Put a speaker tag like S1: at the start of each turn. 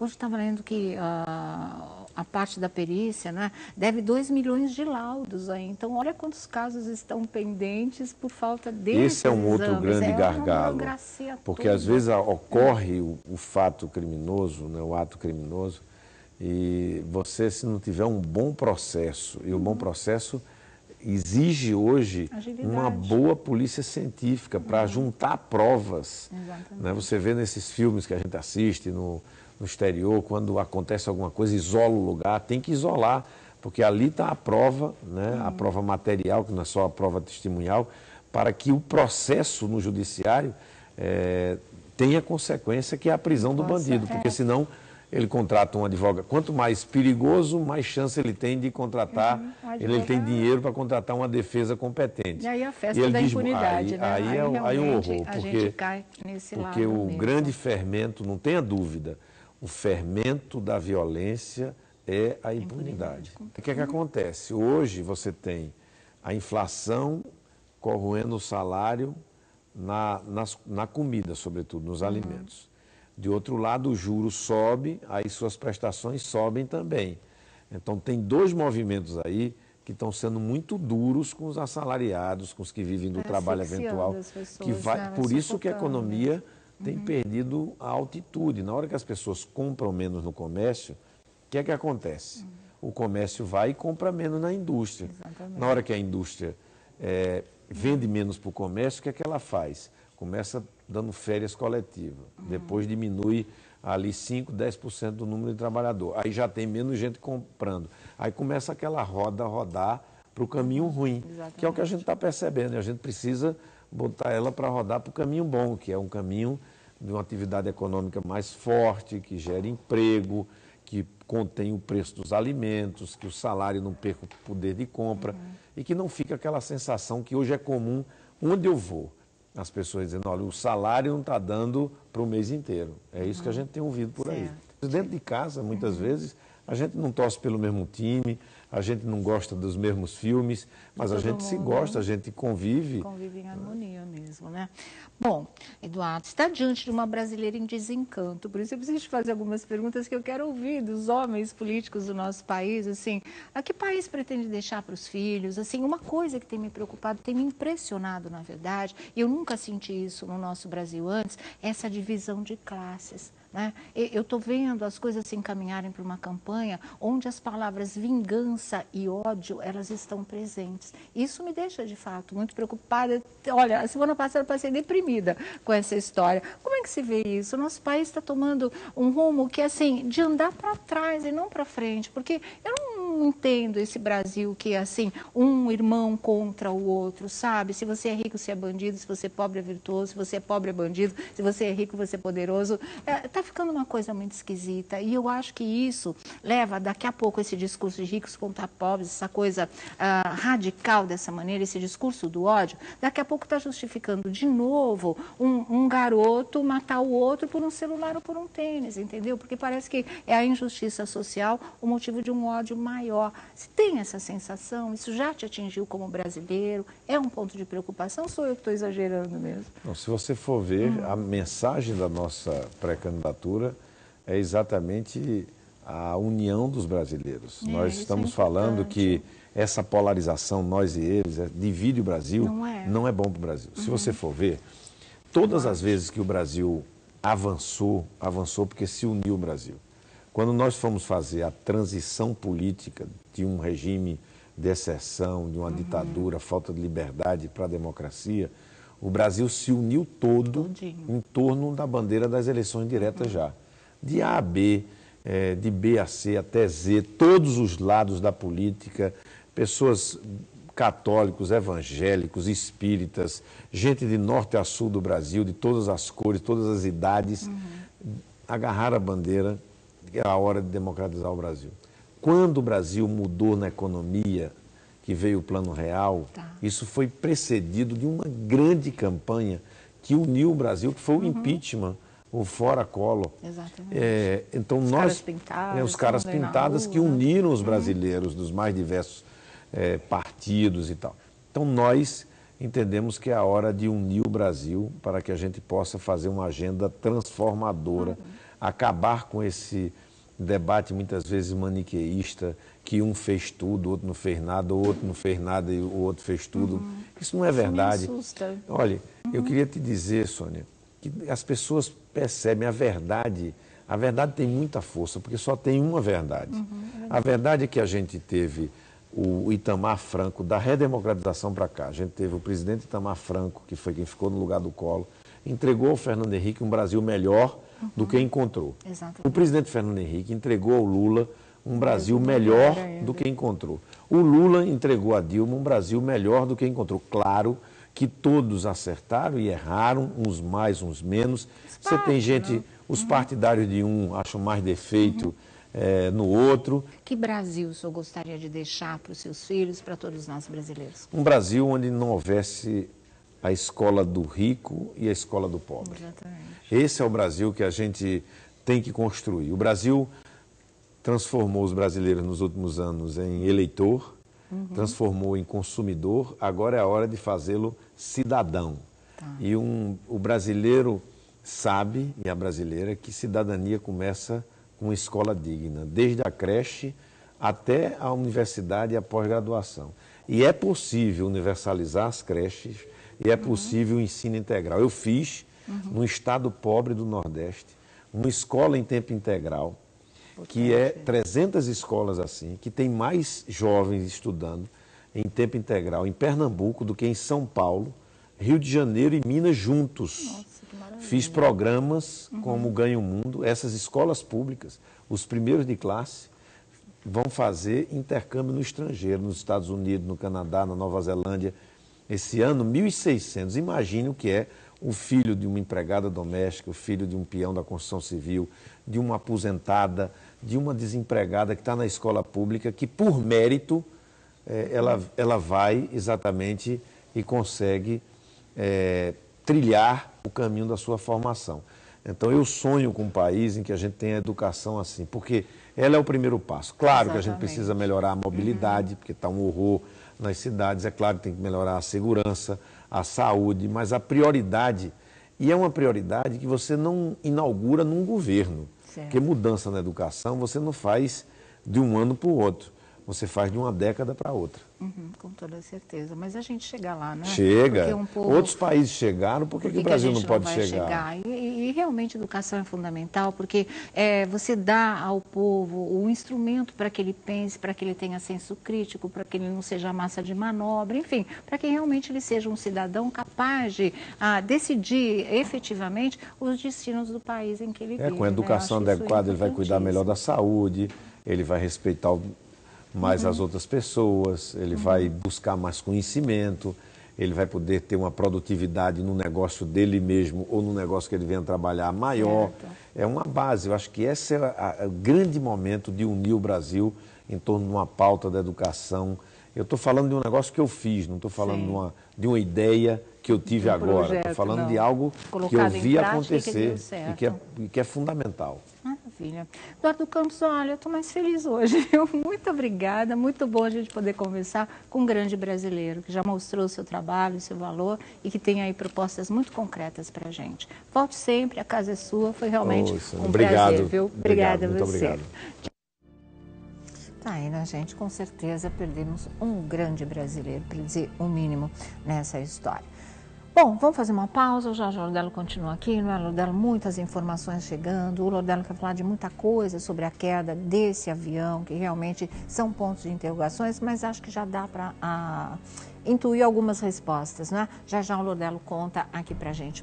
S1: Hoje estava lendo que a parte da perícia, né, deve 2 milhões de laudos aí. Então, olha quantos casos estão pendentes por falta desses
S2: Esse é um outro
S1: exames.
S2: grande gargalo, porque às vezes ocorre o fato criminoso, né, o ato criminoso, e você, se não tiver um bom processo, e o bom processo exige hoje uma boa polícia científica para juntar provas. Né? Você vê nesses filmes que a gente assiste no exterior, quando acontece alguma coisa, isola o lugar, tem que isolar, porque ali está a prova, né? A prova material, que não é só a prova testemunhal, para que o processo no judiciário tenha consequência, que é a prisão do bandido, porque senão ele contrata um advogado. Quanto mais perigoso, mais chance ele tem de contratar, ele tem dinheiro para contratar uma defesa competente.
S1: E aí a festa da impunidade, né?
S2: Aí é um horror,
S1: a gente cai nesse lado
S2: porque o
S1: mesmo.
S2: grande fermento, não tenha dúvida, o fermento da violência é a impunidade. O que é que acontece? Hoje você tem a inflação corroendo o salário na comida, sobretudo, nos alimentos. De outro lado, o juro sobe, aí suas prestações sobem também. Então, tem dois movimentos aí que estão sendo muito duros com os assalariados, com os que vivem do trabalho eventual. Por isso que a economia tem perdido a altitude. Na hora que as pessoas compram menos no comércio, o que é que acontece? O comércio vai e compra menos na indústria.
S1: Exatamente.
S2: Na hora que a indústria vende menos para o comércio, o que é que ela faz? Começa dando férias coletivas, depois diminui ali 5%, 10% do número de trabalhador. Aí já tem menos gente comprando. Aí começa aquela roda a rodar para o caminho ruim, que é o que a gente está percebendo. E a gente precisa botar ela para rodar para o caminho bom, que é um caminho de uma atividade econômica mais forte, que gere emprego, que contém o preço dos alimentos, que o salário não perca o poder de compra e que não fica aquela sensação que hoje é comum, onde eu vou, as pessoas dizendo, olha, o salário não está dando para o mês inteiro. É isso que a gente tem ouvido por aí. Dentro de casa, muitas vezes, a gente não torce pelo mesmo time, a gente não gosta dos mesmos filmes, mas a gente se gosta, a gente convive.
S1: Convive em harmonia mesmo, né? Bom, Eduardo, está diante de uma brasileira em desencanto, por isso eu preciso te fazer algumas perguntas que eu quero ouvir dos homens políticos do nosso país, assim, a que país pretende deixar para os filhos? Assim, uma coisa que tem me preocupado, tem me impressionado, na verdade, e eu nunca senti isso no nosso Brasil antes, é essa divisão de classes. Né? Eu estou vendo as coisas se encaminharem para uma campanha onde as palavras vingança e ódio, elas estão presentes. Isso me deixa, de fato, muito preocupada. Olha, a semana passada eu passei deprimida com essa história. Como é que se vê isso? O nosso país está tomando um rumo que, assim, de andar para trás e não para frente, porque eu não entendo esse Brasil que é, assim, um irmão contra o outro, sabe? Se você é rico, você é bandido, se você é pobre, é virtuoso, se você é pobre, é bandido, se você é rico, você é poderoso. Está ficando uma coisa muito esquisita e eu acho que isso leva daqui a pouco esse discurso de ricos contra pobres, essa coisa radical dessa maneira, esse discurso do ódio, daqui a pouco está justificando de novo um garoto matar o outro por um celular ou por um tênis, entendeu? Porque parece que é a injustiça social o motivo de um ódio maior. Se tem essa sensação, isso já te atingiu como brasileiro, é um ponto de preocupação, sou eu que estou exagerando mesmo?
S2: Não, se você for ver, a mensagem da nossa pré-candidatura é exatamente a união dos brasileiros. Nós estamos falando que essa polarização, nós e eles, divide o Brasil, não é bom para o Brasil. Se você for ver, todas as vezes que o Brasil avançou porque se uniu o Brasil. Quando nós fomos fazer a transição política de um regime de exceção, de uma ditadura, falta de liberdade para a democracia, o Brasil se uniu todo em torno da bandeira das eleições diretas já. De A a B, de B a C até Z, todos os lados da política, pessoas católicos, evangélicos, espíritas, gente de norte a sul do Brasil, de todas as cores, todas as idades, agarraram a bandeira, que é a hora de democratizar o Brasil. Quando o Brasil mudou na economia, que veio o Plano Real, isso foi precedido de uma grande campanha que uniu o Brasil, que foi o impeachment, o Fora Collor.
S1: Exatamente.
S2: Então os caras pintados que uniram os brasileiros dos mais diversos partidos e tal. Então nós entendemos que é a hora de unir o Brasil para que a gente possa fazer uma agenda transformadora acabar com esse debate muitas vezes maniqueísta, que um fez tudo, o outro não fez nada, o outro não fez nada e o outro fez tudo. Isso não é verdade.
S1: Isso me assusta.
S2: Olha, eu queria te dizer, Sônia, que as pessoas percebem a verdade tem muita força, porque só tem uma verdade. A verdade é que a gente teve o Itamar Franco, da redemocratização para cá, a gente teve o presidente Itamar Franco, que foi quem ficou no lugar do Collor, entregou ao Fernando Henrique um Brasil melhor do que encontrou.
S1: Exatamente.
S2: O presidente Fernando Henrique entregou ao Lula um Brasil melhor do que encontrou. O Lula entregou a Dilma um Brasil melhor do que encontrou. Claro que todos acertaram e erraram, uns mais, uns menos. Você tem gente, os partidários de um acham mais defeito no outro.
S1: Que Brasil o senhor gostaria de deixar para os seus filhos, para todos nós brasileiros?
S2: Um Brasil onde não houvesse a escola do rico e a escola do pobre.
S1: Exatamente.
S2: Esse é o Brasil que a gente tem que construir. O Brasil transformou os brasileiros nos últimos anos em eleitor, transformou em consumidor, agora é a hora de fazê-lo cidadão. Tá. E o brasileiro sabe, e a brasileira, que cidadania começa com escola digna, desde a creche até a universidade e a pós-graduação. E é possível universalizar as creches, e é possível o ensino integral. Eu fiz, num estado pobre do Nordeste, uma escola em tempo integral, que é 300 escolas assim, que tem mais jovens estudando em tempo integral em Pernambuco do que em São Paulo, Rio de Janeiro e Minas juntos.
S1: Nossa, que maravilha.
S2: Fiz programas como Ganha o Mundo. Essas escolas públicas, os primeiros de classe, vão fazer intercâmbio no estrangeiro, nos Estados Unidos, no Canadá, na Nova Zelândia. Esse ano, 1.600. Imagine o que é o filho de uma empregada doméstica, o filho de um peão da construção civil, de uma aposentada, de uma desempregada que está na escola pública, que por mérito ela vai exatamente e consegue trilhar o caminho da sua formação. Então eu sonho com um país em que a gente tenha educação assim, porque ela é o primeiro passo. Claro que a gente precisa melhorar a mobilidade, porque está um horror nas cidades, é claro que tem que melhorar a segurança, a saúde, mas a prioridade, e é uma prioridade que você não inaugura num governo, porque mudança na educação você não faz de um ano para o outro, você faz de uma década para outra.
S1: Com toda certeza, mas a gente chega lá, né?
S2: Chega, outros países chegaram, por que o Brasil não pode chegar?
S1: E realmente educação é fundamental, porque você dá ao povo o instrumento para que ele pense, para que ele tenha senso crítico, para que ele não seja massa de manobra, enfim, para que realmente ele seja um cidadão capaz de decidir efetivamente os destinos do país em que ele vive.
S2: Com a educação adequada ele vai cuidar melhor da saúde, ele vai respeitar mais as outras pessoas, ele vai buscar mais conhecimento, ele vai poder ter uma produtividade no negócio dele mesmo ou no negócio que ele venha trabalhar maior. É uma base, eu acho que esse é o grande momento de unir o Brasil em torno de uma pauta da educação. Eu estou falando de um negócio que eu fiz, não estou falando de uma ideia que eu tive agora, estou falando de algo que eu vi acontecer e que é fundamental.
S1: Maravilha. Eduardo Campos, olha, eu estou mais feliz hoje. Muito obrigada, muito bom a gente poder conversar com um grande brasileiro que já mostrou o seu trabalho, o seu valor e que tem aí propostas muito concretas para a gente. Volte sempre, a casa é sua, foi realmente um prazer, viu? Obrigada a você.
S2: Obrigado.
S1: Tá aí, né, gente? Com certeza perdemos um grande brasileiro, para dizer o mínimo, nessa história. Bom, vamos fazer uma pausa, já o Lordelo continua aqui, não é, Lordelo? Muitas informações chegando, o Lordelo quer falar de muita coisa sobre a queda desse avião, que realmente são pontos de interrogações, mas acho que já dá para intuir algumas respostas, né? Já o Lordelo conta aqui pra gente.